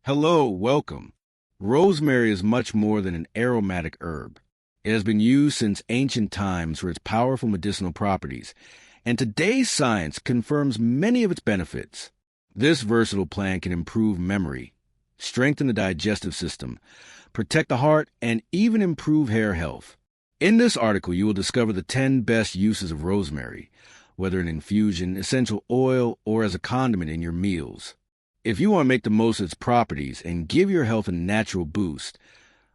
Hello, welcome. Rosemary is much more than an aromatic herb. It has been used since ancient times for its powerful medicinal properties, and today's science confirms many of its benefits. This versatile plant can improve memory, strengthen the digestive system, protect the heart, and even improve hair health. In this article, you will discover the 10 best uses of rosemary, whether in infusion, essential oil, or as a condiment in your meals. If you want to make the most of its properties and give your health a natural boost,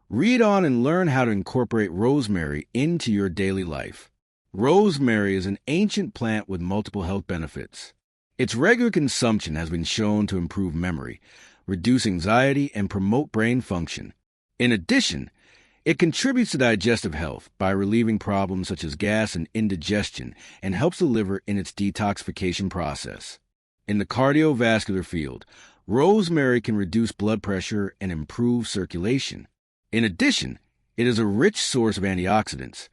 read on and learn how to incorporate rosemary into your daily life. Rosemary is an ancient plant with multiple health benefits. Its regular consumption has been shown to improve memory, reduce anxiety, and promote brain function. In addition, it contributes to digestive health by relieving problems such as gas and indigestion and helps the liver in its detoxification process. In the cardiovascular field, rosemary can reduce blood pressure and improve circulation. In addition, it is a rich source of antioxidants,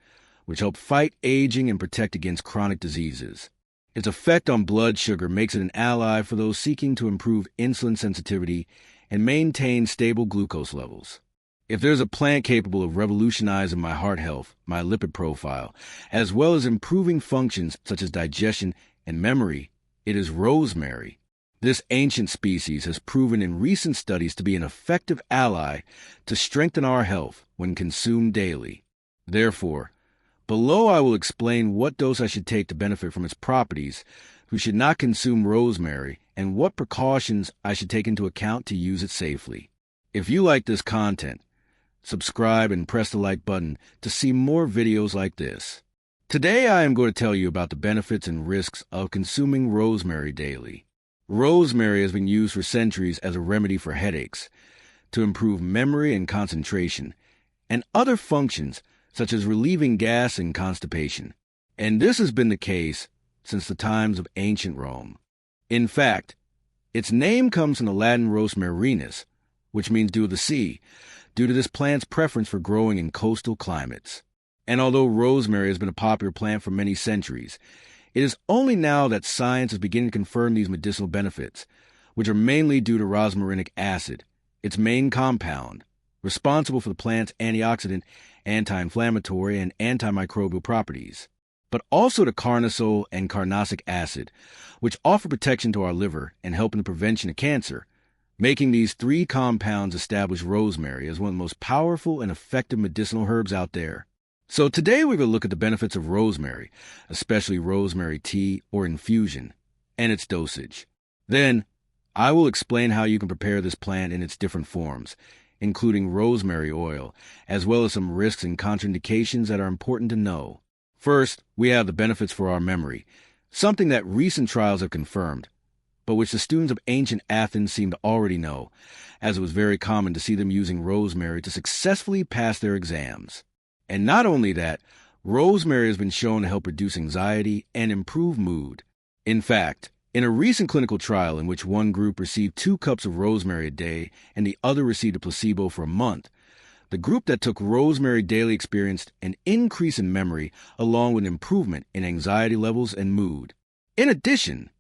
which help fight aging and protect against chronic diseases. Its effect on blood sugar makes it an ally for those seeking to improve insulin sensitivity and maintain stable glucose levels. If there's a plant capable of revolutionizing my heart health, my lipid profile, as well as improving functions such as digestion and memory, it is rosemary. This ancient species has proven in recent studies to be an effective ally to strengthen our health when consumed daily. Therefore, below I will explain what dose I should take to benefit from its properties, who should not consume rosemary, and what precautions I should take into account to use it safely. If you like this content, subscribe and press the like button to see more videos like this. Today I am going to tell you about the benefits and risks of consuming rosemary daily. Rosemary has been used for centuries as a remedy for headaches, to improve memory and concentration, and other functions such as relieving gas and constipation. And this has been the case since the times of ancient Rome. In fact, its name comes from the Latin rosmarinus, which means dew of the sea, due to this plant's preference for growing in coastal climates. And although rosemary has been a popular plant for many centuries, it is only now that science is beginning to confirm these medicinal benefits, which are mainly due to rosmarinic acid, its main compound, responsible for the plant's antioxidant, anti-inflammatory, and antimicrobial properties, but also to carnosol and carnosic acid, which offer protection to our liver and help in the prevention of cancer, making these three compounds establish rosemary as one of the most powerful and effective medicinal herbs out there. So today we're going to look at the benefits of rosemary, especially rosemary tea or infusion, and its dosage. Then, I will explain how you can prepare this plant in its different forms, including rosemary oil, as well as some risks and contraindications that are important to know. First, we have the benefits for our memory, something that recent trials have confirmed, but which the students of ancient Athens seem to already know, as it was very common to see them using rosemary to successfully pass their exams. And not only that, rosemary has been shown to help reduce anxiety and improve mood. In fact, in a recent clinical trial in which one group received 2 cups of rosemary a day and the other received a placebo for a month, the group that took rosemary daily experienced an increase in memory along with an improvement in anxiety levels and mood. In addition,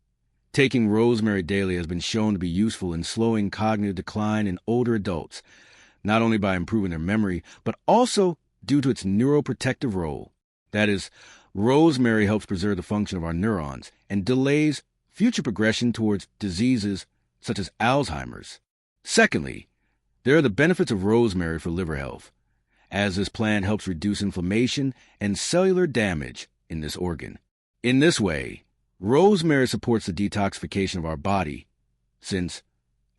taking rosemary daily has been shown to be useful in slowing cognitive decline in older adults, not only by improving their memory, but also due to its neuroprotective role. That is, rosemary helps preserve the function of our neurons and delays future progression towards diseases such as Alzheimer's. Secondly, there are the benefits of rosemary for liver health, as this plant helps reduce inflammation and cellular damage in this organ. In this way, rosemary supports the detoxification of our body, since,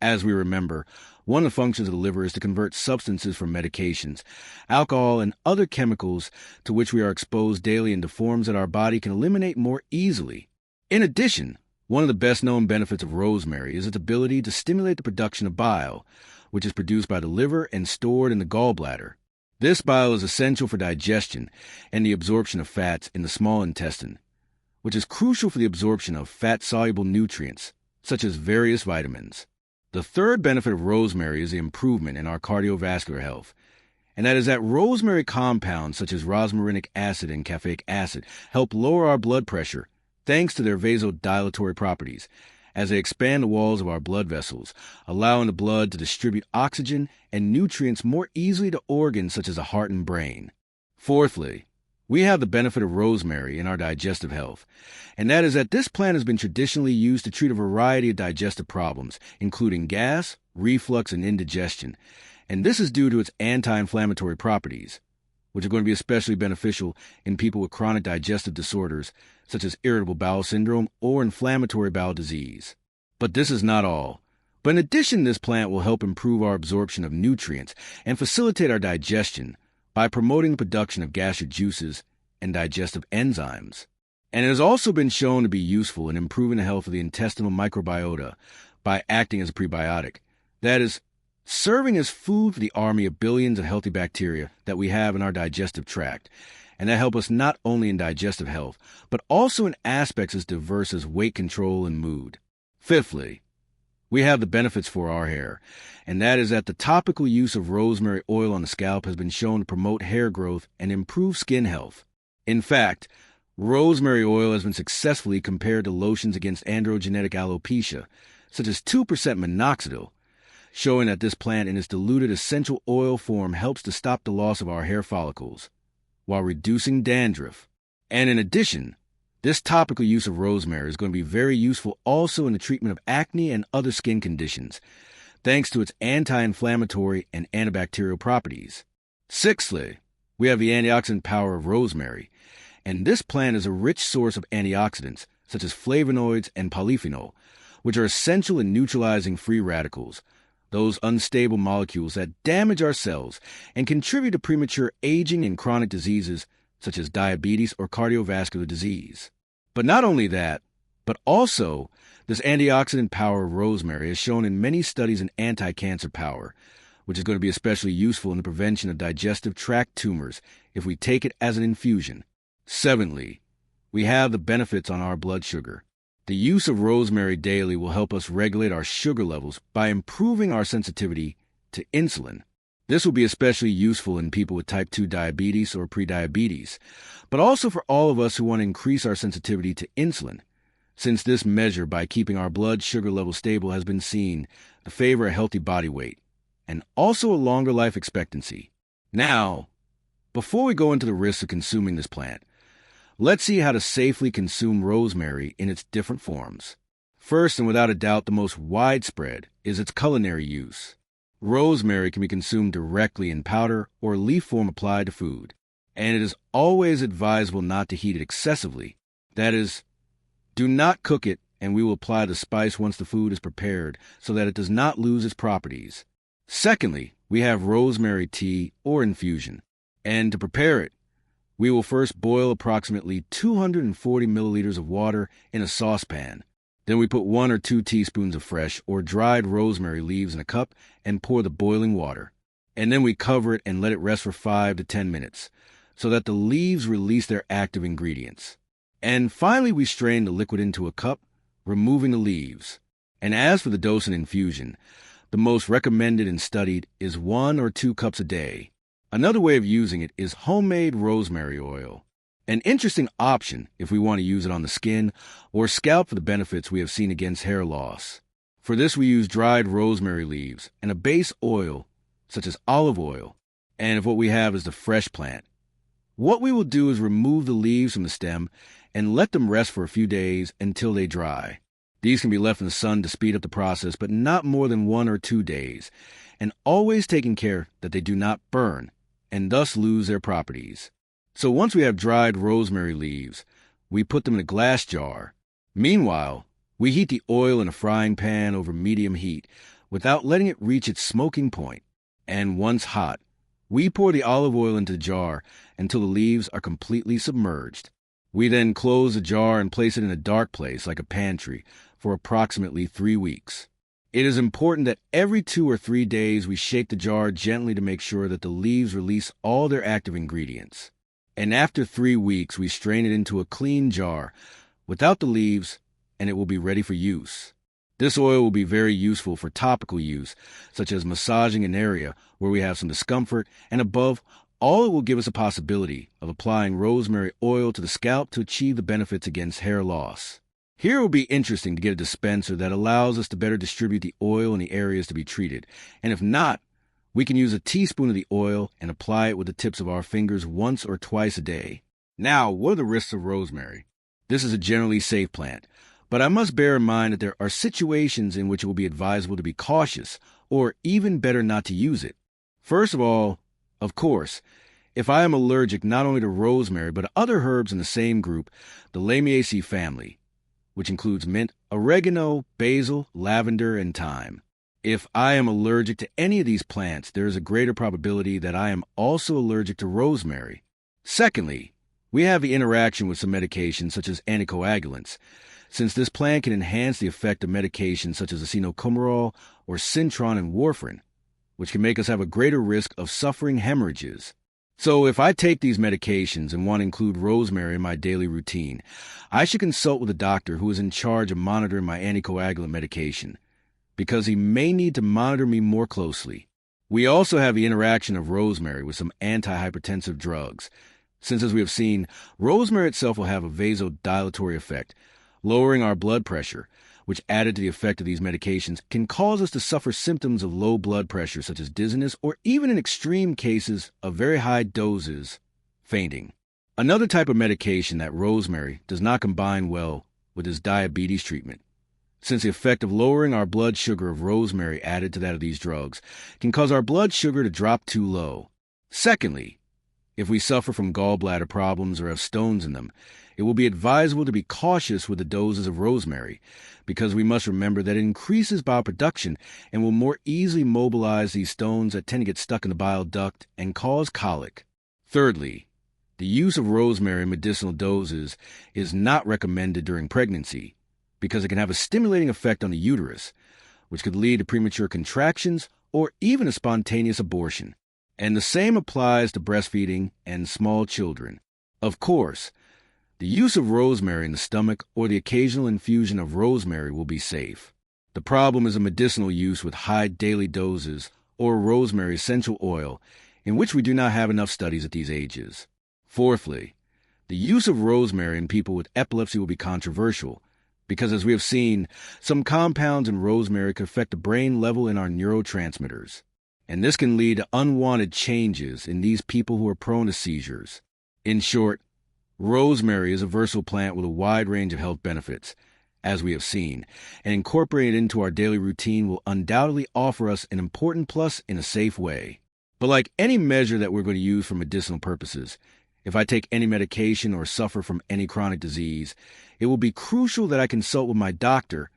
as we remember, one of the functions of the liver is to convert substances from medications, alcohol, and other chemicals to which we are exposed daily into forms that our body can eliminate more easily. In addition, one of the best-known benefits of rosemary is its ability to stimulate the production of bile, which is produced by the liver and stored in the gallbladder. This bile is essential for digestion and the absorption of fats in the small intestine, which is crucial for the absorption of fat-soluble nutrients, such as various vitamins. The third benefit of rosemary is the improvement in our cardiovascular health, and that is that rosemary compounds such as rosmarinic acid and caffeic acid help lower our blood pressure thanks to their vasodilatory properties, as they expand the walls of our blood vessels, allowing the blood to distribute oxygen and nutrients more easily to organs such as the heart and brain. Fourthly, we have the benefit of rosemary in our digestive health, and that is that this plant has been traditionally used to treat a variety of digestive problems, including gas, reflux, and indigestion, and this is due to its anti-inflammatory properties, which are going to be especially beneficial in people with chronic digestive disorders such as irritable bowel syndrome or inflammatory bowel disease. But this is not all. But in addition, this plant will help improve our absorption of nutrients and facilitate our digestion by promoting the production of gastric juices and digestive enzymes. And it has also been shown to be useful in improving the health of the intestinal microbiota by acting as a prebiotic. That is, serving as food for the army of billions of healthy bacteria that we have in our digestive tract, and that help us not only in digestive health, but also in aspects as diverse as weight control and mood. Fifthly, we have the benefits for our hair, and that is that the topical use of rosemary oil on the scalp has been shown to promote hair growth and improve skin health. In fact, rosemary oil has been successfully compared to lotions against androgenetic alopecia, such as 2% minoxidil, showing that this plant in its diluted essential oil form helps to stop the loss of our hair follicles, while reducing dandruff. And in addition, this topical use of rosemary is going to be very useful also in the treatment of acne and other skin conditions, thanks to its anti-inflammatory and antibacterial properties. Sixthly, we have the antioxidant power of rosemary, and this plant is a rich source of antioxidants, such as flavonoids and polyphenol, which are essential in neutralizing free radicals, those unstable molecules that damage our cells and contribute to premature aging and chronic diseases such as diabetes or cardiovascular disease. But not only that, but also this antioxidant power of rosemary is shown in many studies in anti-cancer power, which is going to be especially useful in the prevention of digestive tract tumors if we take it as an infusion. Seventhly, we have the benefits on our blood sugar. The use of rosemary daily will help us regulate our sugar levels by improving our sensitivity to insulin. This will be especially useful in people with type 2 diabetes or prediabetes, but also for all of us who want to increase our sensitivity to insulin, since this measure, by keeping our blood sugar level stable, has been seen to favor a healthy body weight and also a longer life expectancy. Now, before we go into the risks of consuming this plant, let's see how to safely consume rosemary in its different forms. First, and without a doubt the most widespread, is its culinary use. Rosemary can be consumed directly in powder or leaf form applied to food, and it is always advisable not to heat it excessively. That is, do not cook it, and we will apply the spice once the food is prepared so that it does not lose its properties. Secondly, we have rosemary tea or infusion, and to prepare it, we will first boil approximately 240 milliliters of water in a saucepan. Then we put 1 or 2 teaspoons of fresh or dried rosemary leaves in a cup and pour the boiling water. And then we cover it and let it rest for 5 to 10 minutes so that the leaves release their active ingredients. And finally, we strain the liquid into a cup, removing the leaves. And as for the dose and infusion, the most recommended and studied is 1 or 2 cups a day. Another way of using it is homemade rosemary oil. An interesting option if we want to use it on the skin or scalp for the benefits we have seen against hair loss. For this, we use dried rosemary leaves and a base oil, such as olive oil. And if what we have is the fresh plant, what we will do is remove the leaves from the stem and let them rest for a few days until they dry. These can be left in the sun to speed up the process, but not more than 1 or 2 days, and always taking care that they do not burn and thus lose their properties. So once we have dried rosemary leaves, we put them in a glass jar. Meanwhile, we heat the oil in a frying pan over medium heat without letting it reach its smoking point. And once hot, we pour the olive oil into the jar until the leaves are completely submerged. We then close the jar and place it in a dark place like a pantry for approximately 3 weeks. It is important that every 2 or 3 days we shake the jar gently to make sure that the leaves release all their active ingredients. And after 3 weeks, we strain it into a clean jar without the leaves, and it will be ready for use. This oil will be very useful for topical use, such as massaging an area where we have some discomfort, and above all, it will give us a possibility of applying rosemary oil to the scalp to achieve the benefits against hair loss. Here it will be interesting to get a dispenser that allows us to better distribute the oil in the areas to be treated. And if not, we can use a teaspoon of the oil and apply it with the tips of our fingers once or twice a day. Now, what are the risks of rosemary? This is a generally safe plant, but I must bear in mind that there are situations in which it will be advisable to be cautious, or even better not to use it. First of all, of course, if I am allergic not only to rosemary but to other herbs in the same group, the Lamiaceae family, which includes mint, oregano, basil, lavender, and thyme. If I am allergic to any of these plants, there is a greater probability that I am also allergic to rosemary. Secondly, we have the interaction with some medications such as anticoagulants, since this plant can enhance the effect of medications such as acetylcomerol or Syntron and warfarin, which can make us have a greater risk of suffering hemorrhages. So if I take these medications and want to include rosemary in my daily routine, I should consult with a doctor who is in charge of monitoring my anticoagulant medication, because he may need to monitor me more closely. We also have the interaction of rosemary with some antihypertensive drugs, since as we have seen, rosemary itself will have a vasodilatory effect, lowering our blood pressure, which added to the effect of these medications can cause us to suffer symptoms of low blood pressure such as dizziness or even in extreme cases of very high doses, fainting. Another type of medication that rosemary does not combine well with is diabetes treatment, since the effect of lowering our blood sugar of rosemary added to that of these drugs can cause our blood sugar to drop too low. Secondly, if we suffer from gallbladder problems or have stones in them, it will be advisable to be cautious with the doses of rosemary, because we must remember that it increases bile production and will more easily mobilize these stones that tend to get stuck in the bile duct and cause colic. Thirdly, the use of rosemary in medicinal doses is not recommended during pregnancy, because it can have a stimulating effect on the uterus, which could lead to premature contractions or even a spontaneous abortion. And the same applies to breastfeeding and small children. Of course, the use of rosemary in the stomach or the occasional infusion of rosemary will be safe. The problem is a medicinal use with high daily doses or rosemary essential oil, in which we do not have enough studies at these ages. Fourthly, the use of rosemary in people with epilepsy will be controversial, because as we have seen, some compounds in rosemary could affect the brain level in our neurotransmitters, and this can lead to unwanted changes in these people who are prone to seizures. In short, rosemary is a versatile plant with a wide range of health benefits, as we have seen, and incorporating it into our daily routine will undoubtedly offer us an important plus in a safe way. But like any measure that we're going to use for medicinal purposes, if I take any medication or suffer from any chronic disease, it will be crucial that I consult with my doctor,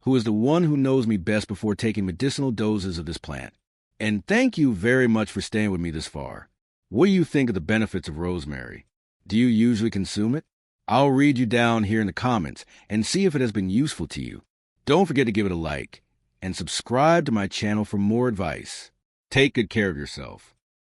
who is the one who knows me best before taking medicinal doses of this plant. And thank you very much for staying with me this far. What do you think of the benefits of rosemary? Do you usually consume it? I'll read you down here in the comments and see if it has been useful to you. Don't forget to give it a like and subscribe to my channel for more advice. Take good care of yourself.